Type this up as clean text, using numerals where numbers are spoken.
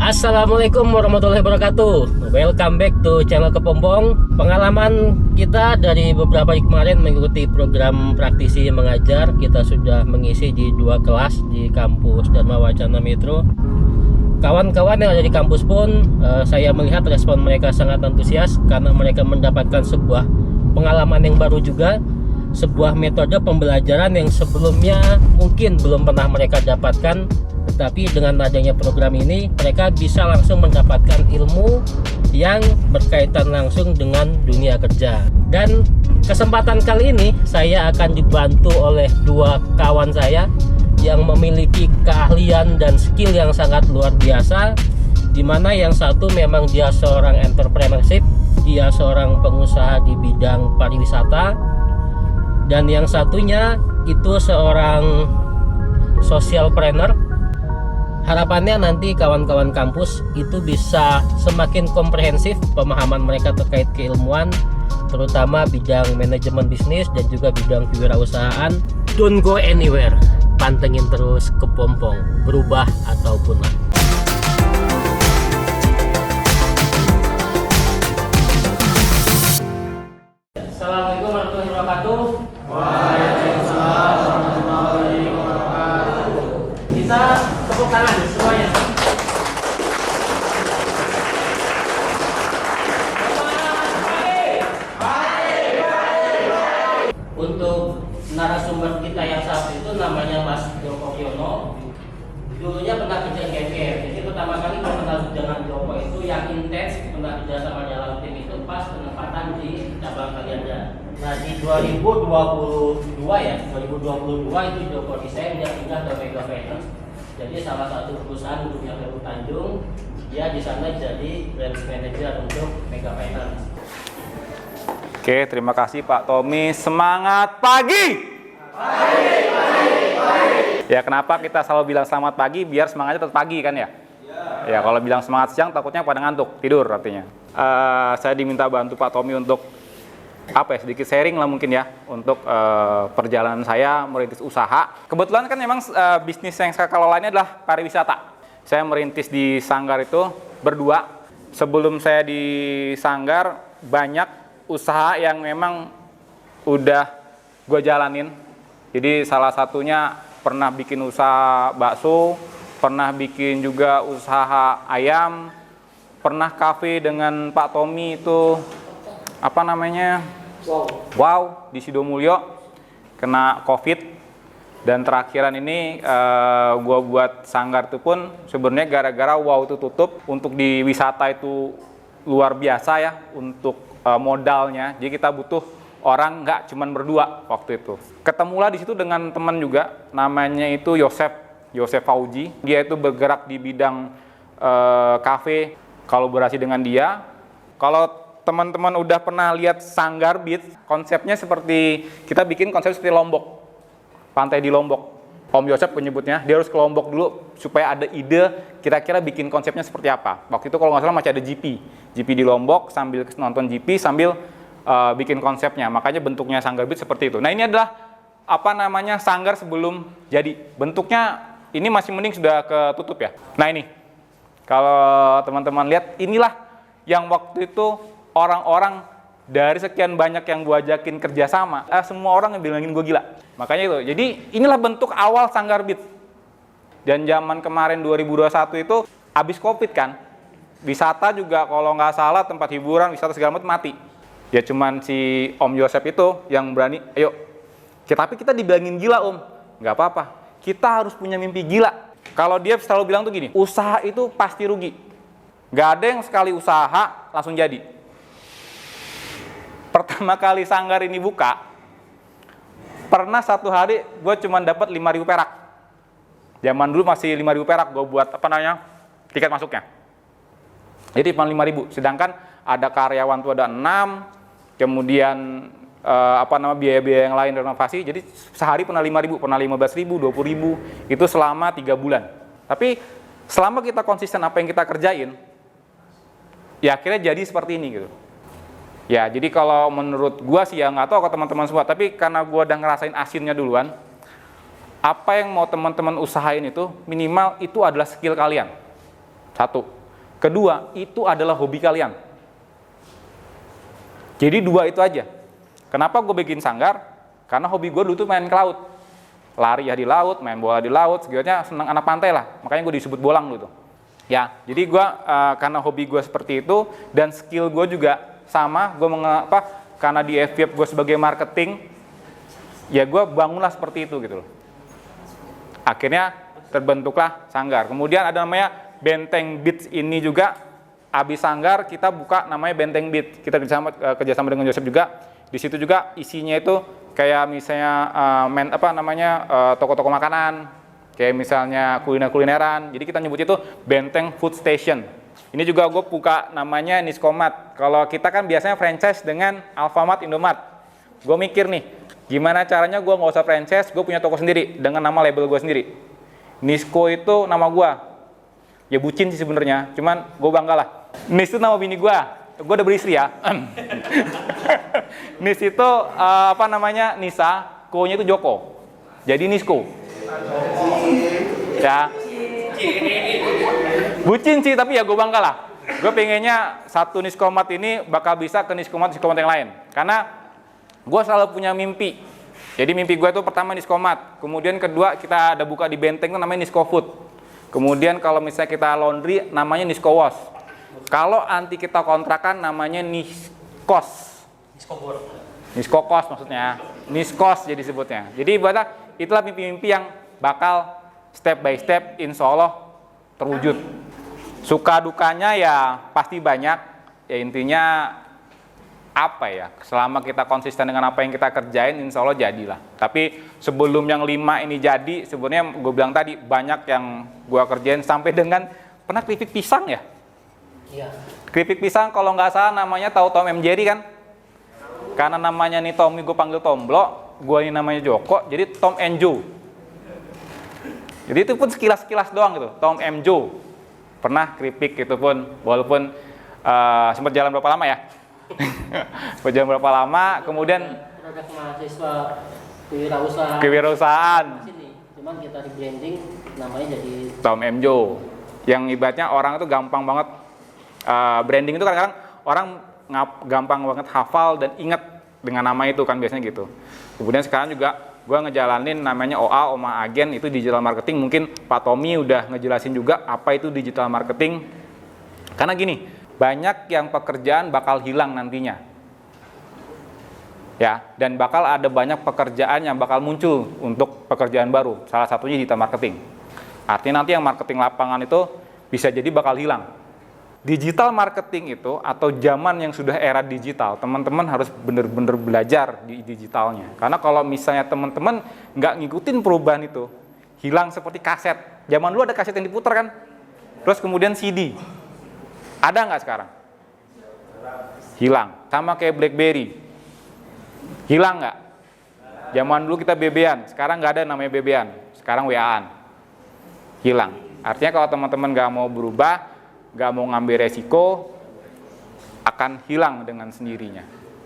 Assalamualaikum warahmatullahi wabarakatuh. Welcome back to channel Kepompong. Pengalaman kita dari beberapa hari kemarin mengikuti program praktisi mengajar, kita sudah mengisi di 2 kelas di kampus Dharma Wacana Metro. Kawan-kawan yang ada di kampus pun saya melihat respon mereka sangat antusias karena mereka mendapatkan sebuah pengalaman yang baru juga, sebuah metode pembelajaran yang sebelumnya mungkin belum pernah mereka dapatkan. Tetapi dengan adanya program ini mereka bisa langsung mendapatkan ilmu yang berkaitan langsung dengan dunia kerja. Dan kesempatan kali ini saya akan dibantu oleh 2 kawan saya yang memiliki keahlian dan skill yang sangat luar biasa, dimana yang satu memang dia seorang entrepreneurship, dia seorang pengusaha di bidang pariwisata, dan yang satunya itu seorang socialpreneur. Harapannya nanti kawan-kawan kampus itu bisa semakin komprehensif pemahaman mereka terkait keilmuan, terutama bidang manajemen bisnis dan juga bidang kewirausahaan. Don't go anywhere, pantengin terus Kepompong, berubah atau punah. Assalamualaikum warahmatullahi wabarakatuh. Waalaikumsalam warahmatullahi wabarakatuh. Kita tepuk tangan semuanya. Untuk narasumber kita yang satu itu namanya Mas Joko Kiono. Dulunya pernah kerja GFR. Jadi pertama kali kenal dengan Joko itu yang intens, pernah kerja sama dalam tim itu pas penempatan di cabang Kalianda. Nah di 2022 itu Joko resign, dia pindah ke Mega Finance. Jadi salah satu perusahaan dulunya Heru Tanjung, dia di sana jadi branch manager untuk Mega Finance. Oke, terima kasih Pak Tommy. Semangat pagi! Pagi! Ya, kenapa kita selalu bilang selamat pagi? Biar semangatnya tetap pagi kan ya? Ya, kalau bilang semangat siang takutnya pada ngantuk, tidur artinya. Saya diminta bantu Pak Tommy untuk sedikit sharing lah mungkin ya untuk perjalanan saya merintis usaha. Kebetulan kan memang bisnis yang saya kelola ini adalah pariwisata. Saya merintis di Sanggar itu berdua. Sebelum saya di Sanggar banyak usaha yang memang udah gue jalanin. Jadi salah satunya pernah bikin usaha bakso, pernah bikin juga usaha ayam, pernah kafe dengan Pak Tommy itu Wow di Sidomulyo kena COVID, dan terakhiran ini gua buat Sanggar itu pun sebenarnya gara-gara Wow itu tutup. Untuk di wisata itu luar biasa ya untuk modalnya. Jadi kita butuh orang nggak cuman berdua waktu itu. Ketemulah di situ dengan teman juga namanya itu Yosef Fauji. Dia itu bergerak di bidang kafe, kolaborasi dengan dia. Kalau teman-teman udah pernah lihat Sanggar Beach, konsepnya seperti kita bikin konsep seperti Lombok, pantai di Lombok. Om Yosef penyebutnya, dia harus ke Lombok dulu supaya ada ide kira-kira bikin konsepnya seperti apa. Waktu itu kalau nggak salah masih ada GP di Lombok, sambil nonton GP sambil bikin konsepnya. Makanya bentuknya Sanggar Beach seperti itu. Nah ini adalah Sanggar sebelum jadi. Bentuknya ini masih mending sudah ketutup ya. Nah ini kalau teman-teman lihat, inilah yang waktu itu orang-orang dari sekian banyak yang gue ajakin kerjasama, semua orang ngebilangin gue gila. Makanya itu, jadi inilah bentuk awal Sanggar Beach. Dan zaman kemarin 2021 itu habis COVID kan, wisata juga kalau nggak salah tempat hiburan, wisata segala macam mati. Ya cuman si Om Yosef itu yang berani, ayo. Tapi kita dibilangin gila Om, nggak apa-apa. Kita harus punya mimpi gila. Kalau dia selalu bilang tuh gini, usaha itu pasti rugi. Nggak ada yang sekali usaha langsung jadi. Pertama kali Sanggar ini buka, pernah satu hari gue cuma dapat 5.000 perak. Zaman dulu masih 5.000 perak gue buat tiket masuknya. Jadi cuma 5.000. Sedangkan ada karyawan tuh ada 6, kemudian biaya-biaya yang lain renovasi. Jadi sehari pernah 5.000, pernah 15.000, 20.000. Itu selama 3 bulan. Tapi selama kita konsisten apa yang kita kerjain, ya akhirnya jadi seperti ini gitu. Ya, jadi kalau menurut gua sih ya nggak tahu ke teman-teman semua, tapi karena gua udah ngerasain asinnya duluan, apa yang mau teman-teman usahain itu minimal itu adalah skill kalian. Satu, Kedua, itu adalah hobi kalian. Jadi 2 itu aja. Kenapa gue bikin sanggar? Karena hobi gue dulu tuh main ke laut. Lari ya di laut, main bola di laut, segala senang anak pantai lah. Makanya gue disebut bolang dulu tuh. Ya, jadi gue karena hobi gue seperti itu dan skill gue juga sama, karena di FYP gue sebagai marketing, ya gue bangunlah seperti itu gitu loh. Akhirnya terbentuklah sanggar. Kemudian ada namanya Benteng Beats ini juga, abis sanggar kita buka namanya Benteng Beat. Kita kerjasama dengan Joseph juga. Di situ juga isinya itu kayak misalnya toko-toko makanan, kayak misalnya kuliner-kulineran. Jadi kita nyebut itu Benteng Food Station. Ini juga gue buka namanya Niskomat. Kalau kita kan biasanya franchise dengan Alfamart, Indomart. Gue mikir nih, gimana caranya gue nggak usah franchise, gue punya toko sendiri dengan nama label gue sendiri. Nisko itu nama gue. Ya bucin sih sebenarnya, cuman gue bangga lah. Nis itu nama bini gue udah beristri ya. Nis itu Nisa, ko-nya itu Joko. Jadi Nisko. Ya. Bucin sih, tapi ya gue bangga lah. Gue pengennya satu Niskomat ini bakal bisa ke Niskomat yang lain. Karena gue selalu punya mimpi. Jadi mimpi gue itu pertama Niskomat. Kemudian kedua kita ada buka di Benteng itu namanya Nisko Food. Kemudian kalau misalnya kita laundry namanya Nisko Wash. Kalau anti kita kontrakan namanya Niskos. Niskokos maksudnya. Niskos jadi sebutnya. Jadi itulah mimpi-mimpi yang bakal step by step insya Allah terwujud. Suka dukanya ya pasti banyak. Ya intinya selama kita konsisten dengan apa yang kita kerjain insya Allah jadilah. Tapi sebelum yang 5 ini jadi, sebenarnya gue bilang tadi banyak yang gue kerjain sampai dengan pernah keripik pisang ya. Iya. Keripik pisang kalau nggak salah namanya tahu Tom M. Jerry kan? Karena namanya nih Tommy gue panggil Tomblo, gue ini namanya Joko, jadi Tom and Joe. Jadi itu pun sekilas-sekilas doang gitu, Tom M. Joe. Pernah keripik itu pun, walaupun sempat jalan berapa lama ya? Sempat jalan berapa lama, kemudian produk mahasiswa kewirausahaan. Cuman kita di branding namanya jadi Tom M. Joe. Yang ibaratnya orang itu gampang banget branding itu kadang-kadang orang gampang banget hafal dan ingat dengan nama itu kan biasanya gitu. Kemudian sekarang juga gue ngejalanin namanya OA, Oma Agen, itu digital marketing. Mungkin Pak Tommy udah ngejelasin juga apa itu digital marketing. Karena gini, banyak yang pekerjaan bakal hilang nantinya. Ya, dan bakal ada banyak pekerjaan yang bakal muncul untuk pekerjaan baru. Salah satunya digital marketing. Artinya nanti yang marketing lapangan itu bisa jadi bakal hilang. Digital marketing itu atau zaman yang sudah era digital, teman-teman harus benar-benar belajar di digitalnya. Karena kalau misalnya teman-teman nggak ngikutin perubahan itu, hilang seperti kaset. Zaman dulu ada kaset yang diputar kan, terus kemudian CD. Ada nggak sekarang? Hilang. Sama kayak BlackBerry. Hilang nggak? Zaman dulu kita BB-an, sekarang nggak ada namanya BB-an. Sekarang WA-an. Hilang. Artinya kalau teman-teman nggak mau berubah, nggak mau ngambil resiko, akan hilang dengan sendirinya.